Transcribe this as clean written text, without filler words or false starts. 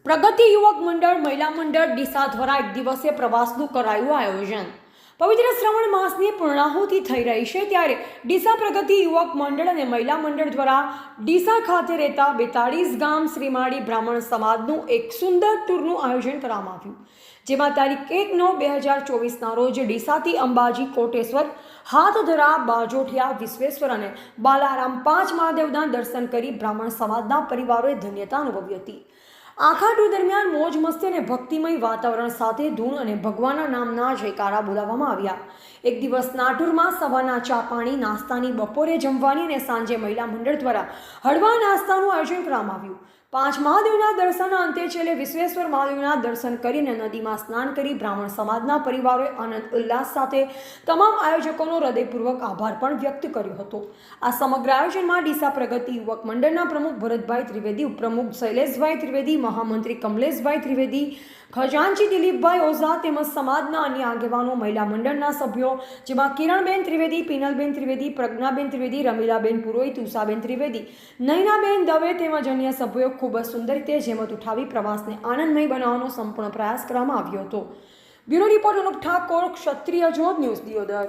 પ્રગતિ યુવક મંડળ મહિલા મંડળ ડીસા દ્વારા એક દિવસીય પ્રવાસનું કરાયું આયોજન। પવિત્ર શ્રાવણ માસની પૂર્ણાહુતિ થઈ રહી છે ત્યારે ડીસા પ્રગતિ યુવક મંડળ અને મહિલા મંડળ દ્વારા ડીસા ખાતે રહેતા 42 ગામ શ્રીમાળી બ્રાહ્મણ સમાજનું એક સુંદર ટૂરનું આયોજન કરવામાં આવ્યું, જેમાં તારીખ 1/9/2024ના રોજ ડીસાથી અંબાજી, કોટેશ્વર, હાથધરા, બાજોઠિયા, વિશ્વેશ્વર અને બાલારામ 5 મહાદેવના દર્શન કરી બ્રાહ્મણ સમાજના પરિવારોએ ધન્યતા અનુભવી હતી। આખા ટૂર દરમિયાન મોજ મસ્તી અને ભક્તિમય વાતાવરણ સાથે ધૂન અને ભગવાનના નામના જયકારા બોલાવવામાં આવ્યા। એક દિવસના ટૂરમાં સવારના ચા પાણી, નાસ્તાની, બપોરે જમવાની અને સાંજે મહિલા મંડળ દ્વારા હળવા નાસ્તાનું આયોજન કરવામાં આવ્યું। 5 મહાદેવના દર્શનના અંતે છેલ્લે વિશ્વેશ્વર મહાદેવના દર્શન કરીને નદીમાં સ્નાન કરી બ્રાહ્મણ સમાજના પરિવારોએ આનંદ ઉલ્લાસ સાથે તમામ આયોજકોનો હૃદયપૂર્વક આભાર પણ વ્યક્ત કર્યો હતો। આ સમગ્ર આયોજનમાં ડીસા પ્રગતિ યુવક મંડળના પ્રમુખ ભરતભાઈ ત્રિવેદી, ઉપપ્રમુખ શૈલેષભાઈ ત્રિવેદી, મહામંત્રી કમલેશભાઈ ત્રિવેદી, ખજાનચી દિલીપભાઈ ઓઝા તેમજ સમાજના અન્ય આગેવાનો, મહિલા મંડળના સભ્યો જેમાં કિરણબેન ત્રિવેદી, પિનલબેન ત્રિવેદી, પ્રજ્ઞાબેન ત્રિવેદી, રમીલાબેન પુરોહિત, ઉષાબેન ત્રિવેદી, નયનાબેન દવે તેમજ અન્ય સભ્યો ખૂબ જ સુંદર રીતે જહેમત ઉઠાવી પ્રવાસને આનંદમય બનાવવાનો સંપૂર્ણ પ્રયાસ કરવામાં આવ્યો હતો। બ્યુરો રિપોર્ટ અનુપ ઠાકોર, ક્ષત્રિય જ્યોત ન્યૂઝ, દિયોદર।